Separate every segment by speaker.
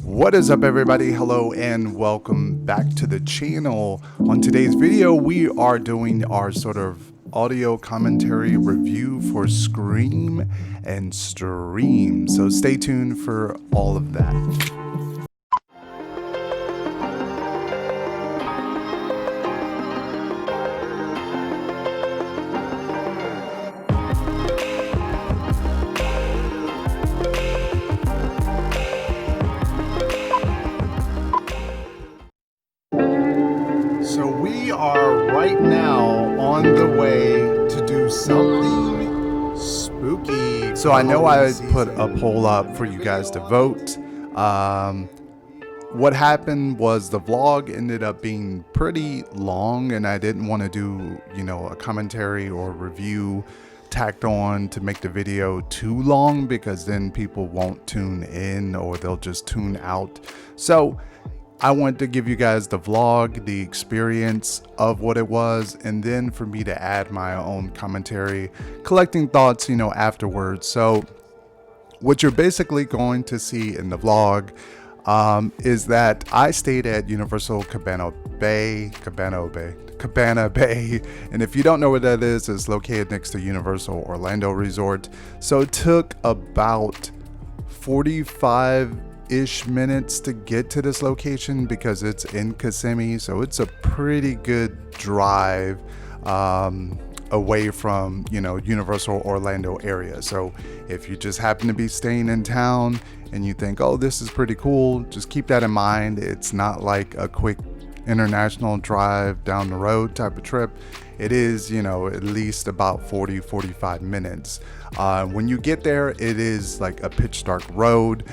Speaker 1: What is up, everybody? Hello and welcome back to the channel. On today's video, we are doing our sort of audio commentary review for Scream and Stream. So stay tuned for all of that. So we are right now on the way to do something spooky. So I know I put a poll up for you guys to vote. What happened was the vlog ended up being pretty long, and I didn't want to do, a commentary or review tacked on to make the video too long, because then people won't tune in or they'll just tune out. So I wanted to give you guys the vlog, the experience of what it was, and then for me to add my own commentary, collecting thoughts, afterwards. So what you're basically going to see in the vlog is that I stayed at Universal Cabana Bay. And if you don't know what that is, it's located next to Universal Orlando Resort. So it took about 45-ish minutes to get to this location because it's in Kissimmee. So it's a pretty good drive away from, Universal Orlando area. So if you just happen to be staying in town and you think, oh, this is pretty cool, just keep that in mind. It's not like a quick international drive down the road type of trip. It is, at least about 40-45 minutes. When you get there, it is like a pitch dark road.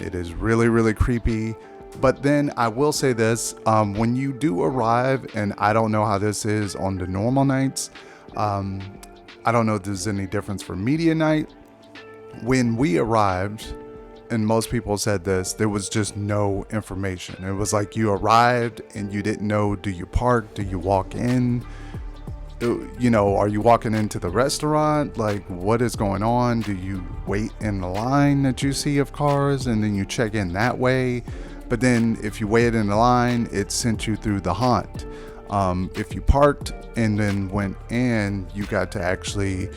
Speaker 1: It is really, really creepy. But then I will say this, when you do arrive, and I don't know how this is on the normal nights, I don't know if there's any difference for media night. When we arrived, and most people said this, there was just no information. It was like you arrived and you didn't know, do you park? Do you walk in? Are you walking into the restaurant? Like, what is going on? Do you wait in the line that you see of cars and then you check in that way? But then if you waited in the line, it sent you through the haunt. If you parked and then went in, you got to actually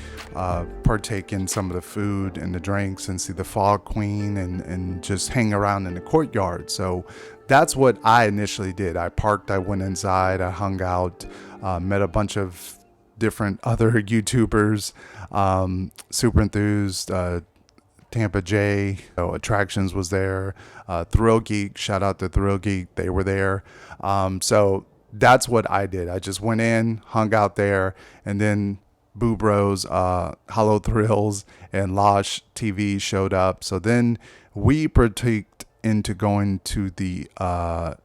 Speaker 1: partake in some of the food and the drinks and see the Fog Queen and just hang around in the courtyard. So that's what I initially did. I parked, I went inside, I hung out, met a bunch of different other YouTubers, Super Enthused, Tampa J, Attractions was there, Thrill Geek, shout out to Thrill Geek, they were there. So that's what I did. I just went in, hung out there, and then Boo Bros, Hollow Thrills, and Losh TV showed up. So then we partaked into going to the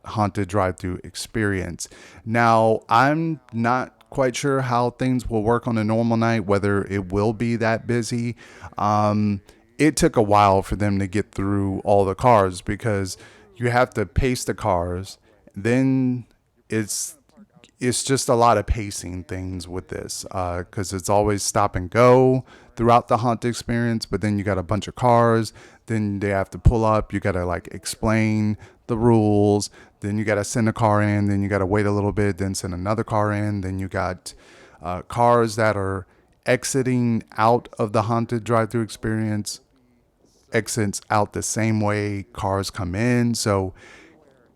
Speaker 1: haunted drive-through experience. Now, I'm not quite sure how things will work on a normal night, whether it will be that busy. It took a while for them to get through all the cars because you have to pace the cars. Then it's just a lot of pacing things with this because it's always stop and go throughout the haunted experience, but then you got a bunch of cars, then they have to pull up, you got to like explain the rules, then you got to send a car in, then you got to wait a little bit, then send another car in, then you got cars that are exiting out of the haunted drive-through experience, exits out the same way cars come in. So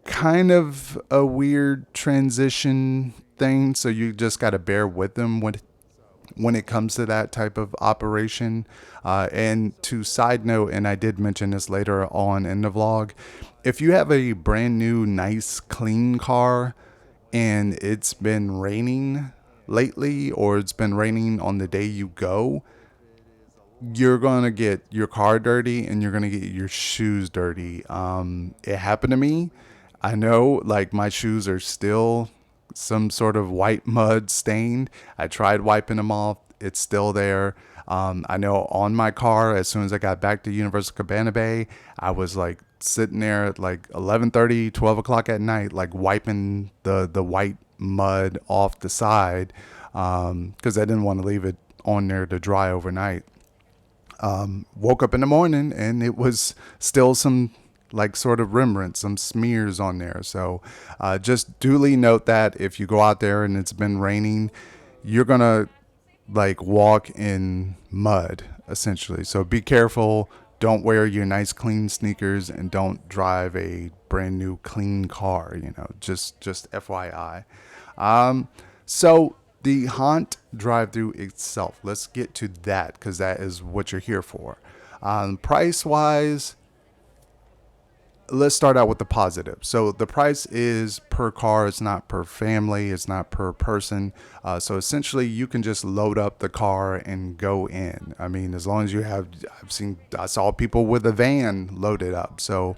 Speaker 1: kind of a weird transition thing. So you just got to bear with them when it comes to that type of operation. And to side note, and I did mention this later on in the vlog, if you have a brand new, nice, clean car and it's been raining lately, or it's been raining on the day you go, you're going to get your car dirty and you're going to get your shoes dirty. It happened to me. I know, like, my shoes are still some sort of white mud stained. I tried wiping them off. It's still there. I know on my car, as soon as I got back to Universal Cabana Bay, I was like sitting there at like 11:30, 12 o'clock at night, like wiping the white mud off the side because I didn't want to leave it on there to dry overnight. Woke up in the morning and it was still some like sort of remnants, some smears on there. So just duly note that if you go out there and it's been raining, you're gonna like walk in mud essentially. So be careful. Don't wear your nice clean sneakers and don't drive a brand new clean car. Just FYI. So the Haunt drive-through itself. Let's get to that because that is what you're here for. Price wise, let's start out with the positive. So the price is per car. It's not per family. It's not per person. So essentially, you can just load up the car and go in. I mean, as long as you have, I saw people with a van loaded up. So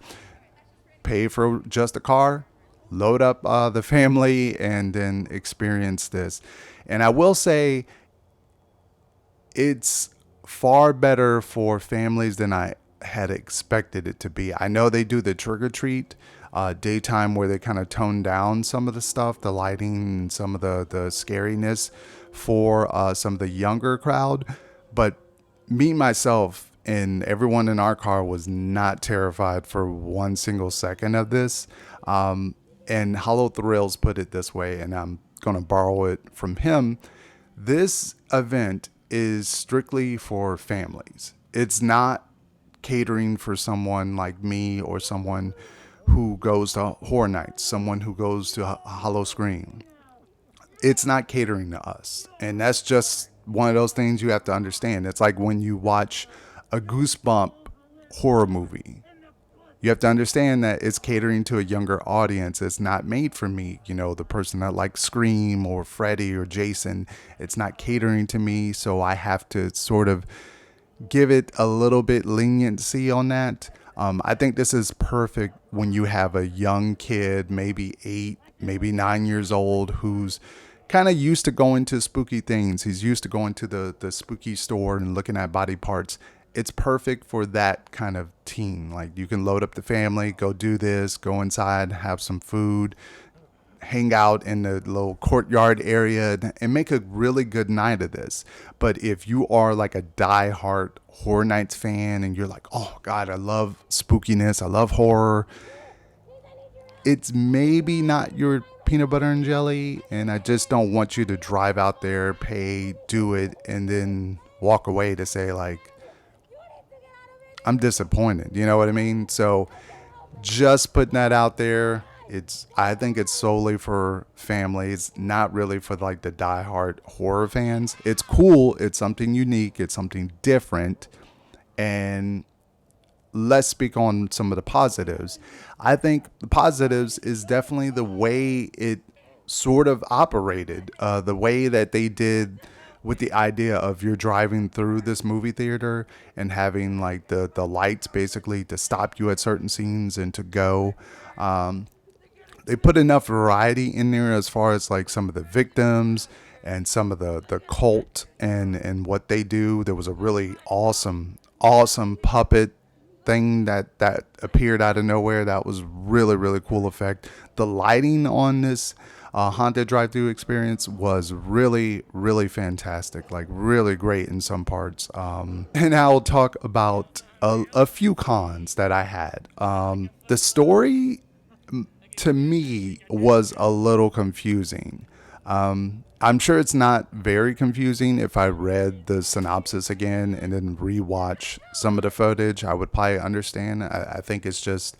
Speaker 1: pay for just a car, load up the family, and then experience this. And I will say, it's far better for families than I had expected it to be. I know they do the trick or treat daytime where they kind of tone down some of the stuff, the lighting, and some of the scariness for some of the younger crowd. But me, myself, and everyone in our car was not terrified for one single second of this. And Hollow Thrills put it this way, and I'm going to borrow it from him. This event is strictly for families. It's not catering for someone like me or someone who goes to Horror Nights, someone who goes to Howl-O-Scream. It's not catering to us. And that's just one of those things you have to understand. It's like when you watch a Goosebump horror movie. You have to understand that it's catering to a younger audience. It's not made for me, the person that likes Scream or Freddy or Jason. It's not catering to me, so I have to sort of give it a little bit leniency on that. I think this is perfect when you have a young kid, maybe 8, maybe 9 years old, who's kind of used to going to spooky things. He's used to going to the spooky store and looking at body parts. It's perfect for that kind of teen. Like, you can load up the family, go do this, go inside, have some food, hang out in the little courtyard area, and make a really good night of this. But if you are like a diehard Horror Nights fan and you're like, oh God, I love spookiness, I love horror, it's maybe not your peanut butter and jelly. And I just don't want you to drive out there, pay, do it, and then walk away to say like, I'm disappointed. You know what I mean? So just putting that out there. I think it's solely for families, not really for like the diehard horror fans. It's cool. It's something unique. It's something different. And let's speak on some of the positives. I think the positives is definitely the way it sort of operated, the way that they did with the idea of you're driving through this movie theater and having like the lights basically to stop you at certain scenes and to go. They put enough variety in there as far as like some of the victims and some of the cult and what they do. There was a really awesome puppet thing that appeared out of nowhere. That was really, really cool effect. The lighting on this haunted drive-through experience was really, really fantastic, like really great in some parts. And I'll talk about a few cons that I had. The story to me was a little confusing. I'm sure it's not very confusing. If I read the synopsis again and then rewatch some of the footage, I would probably understand. I think it's just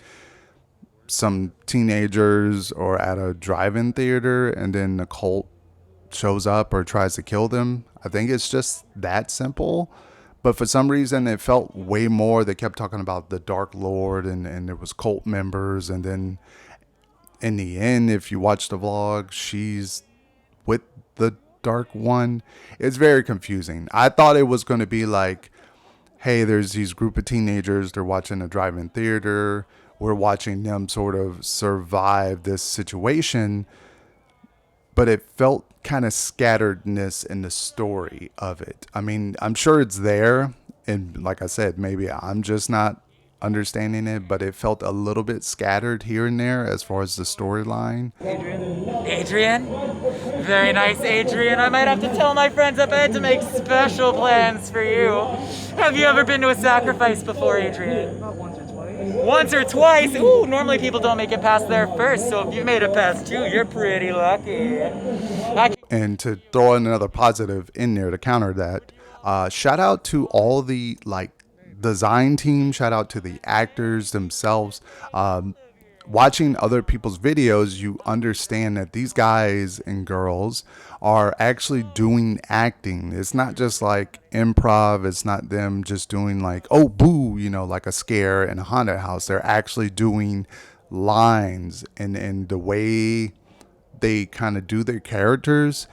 Speaker 1: some teenagers or at a drive-in theater and then the cult shows up or tries to kill them. I think it's just that simple. But for some reason, it felt way more. They kept talking about the Dark Lord and there was cult members. And then in the end, if you watch the vlog, she's with the Dark One. It's very confusing. I thought it was going to be like, hey, there's these group of teenagers. They're watching a drive-in theater. We're watching them sort of survive this situation. But it felt kind of scatteredness in the story of it. I mean, I'm sure it's there. And like I said, maybe I'm just not understanding it, but it felt a little bit scattered here and there as far as the storyline.
Speaker 2: Adrian? Very nice, Adrian. I might have to tell my friends up ahead to make special plans for you. Have you ever been to a sacrifice before, Adrian?
Speaker 3: About once or twice.
Speaker 2: once or twice. Ooh, normally people don't make it past there first, so if you made it past 2, you're pretty lucky.
Speaker 1: And to throw another positive in there to counter that, shout out to all the like design team, shout out to the actors themselves. Watching other people's videos, you understand that these guys and girls are actually doing acting. It's not just like improv. It's not them just doing like, oh, boo, you know, like a scare in a haunted house. They're actually doing lines and the way they kind of do their characters.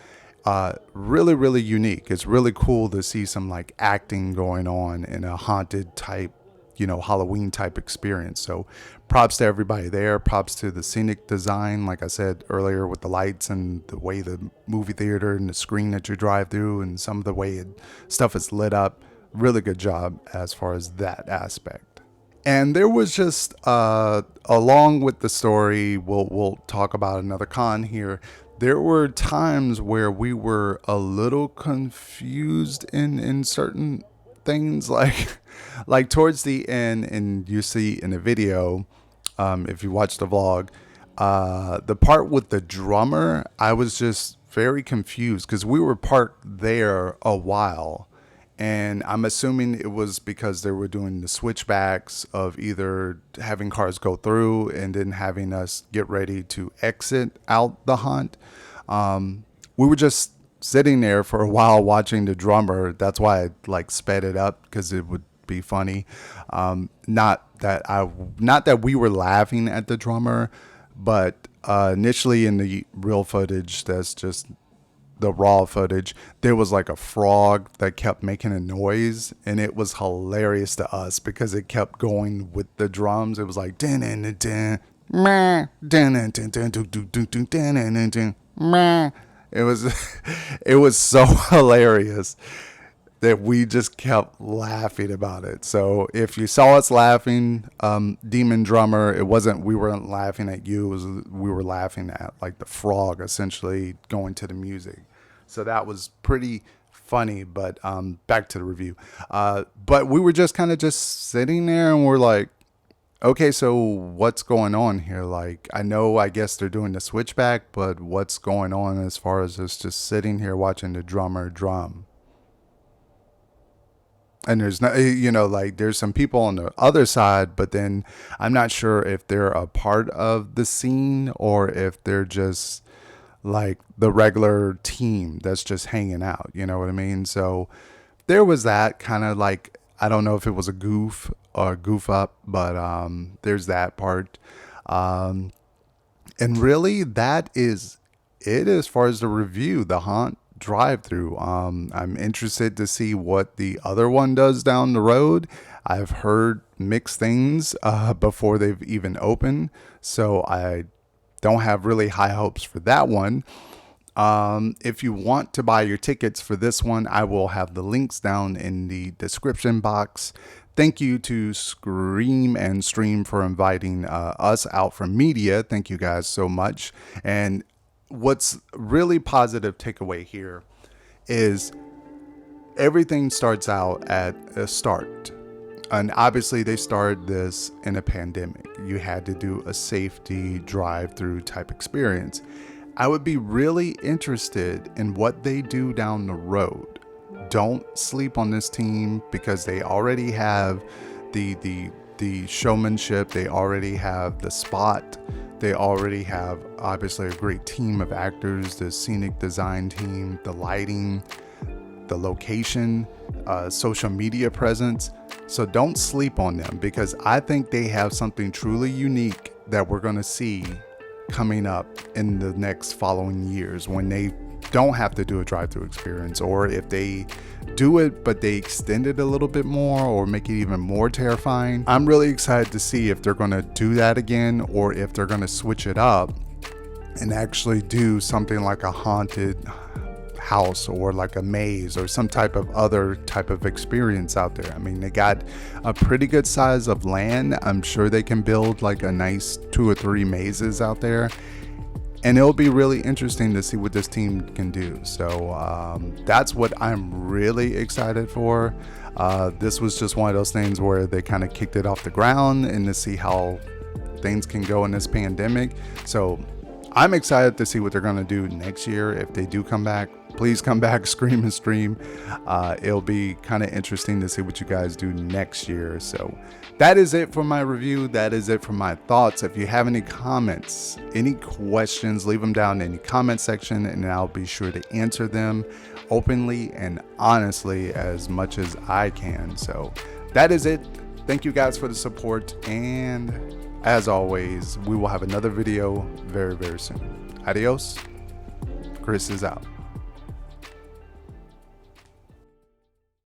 Speaker 1: Really, really unique. It's really cool to see some like acting going on in a haunted type, you know, Halloween type experience. So props to everybody there. Props to the scenic design, like I said earlier, with the lights and the way the movie theater and the screen that you drive through and some of the way stuff is lit up. Really good job as far as that aspect. And there was just, along with the story, we'll talk about another con here. There were times where we were a little confused in certain things, like towards the end, and you see in the video, if you watch the vlog, the part with the drummer, I was just very confused because we were parked there a while, and I'm assuming it was because they were doing the switchbacks of either having cars go through and then having us get ready to exit out the haunt. We were just sitting there for a while watching the drummer. That's why I like sped it up, because it would be funny. Not that we were laughing at the drummer, but initially in the real footage, that's just the raw footage, there was like a frog that kept making a noise, and it was hilarious to us because it kept going with the drums. It was like it was so hilarious that we just kept laughing about it. So if you saw us laughing, Demon Drummer, we weren't laughing at you. We were laughing at like the frog essentially going to the music. So that was pretty funny, but back to the review. But we were just kind of just sitting there and we're like, okay, so what's going on here? Like, I guess they're doing the switchback, but what's going on as far as us just sitting here watching the drummer drum? And there's not, like there's some people on the other side, but then I'm not sure if they're a part of the scene or if they're just like the regular team that's just hanging out. You know what I mean? So there was that kind of like, I don't know if it was a goof or goof up, but there's that part. And really that is it as far as the review, the haunt drive-through. I'm interested to see what the other one does down the road. I've heard mixed things before they've even opened, so I don't have really high hopes for that one. If you want to buy your tickets for this one, I will have the links down in the description box. Thank you to Scream and Stream for inviting us out from media. Thank you guys so much. And what's really positive takeaway here is everything starts out at a start. And obviously they started this in a pandemic. You had to do a safety drive-through type experience. I would be really interested in what they do down the road. Don't sleep on this team because they already have the showmanship. They already have the spot. They already have obviously a great team of actors, the scenic design team, the lighting, the location, social media presence. So don't sleep on them because I think they have something truly unique that we're going to see coming up in the next following years when they don't have to do a drive-through experience, or if they do it but they extend it a little bit more or make it even more terrifying. I'm really excited to see if they're going to do that again or if they're going to switch it up and actually do something like a haunted house or like a maze or some type of other type of experience out there. I mean, they got a pretty good size of land. I'm sure they can build like a nice 2 or 3 mazes out there, and it'll be really interesting to see what this team can do. So that's what I'm really excited for. This was just one of those things where they kind of kicked it off the ground and to see how things can go in this pandemic. So I'm excited to see what they're going to do next year. If they do come back, please come back, Scream and Stream. It'll be kind of interesting to see what you guys do next year. So that is it for my review. That is it for my thoughts. If you have any comments, any questions, leave them down in the comment section and I'll be sure to answer them openly and honestly as much as I can. So that is it. Thank you guys for the support, and as always, we will have another video very, very soon. Adios. Chris is out.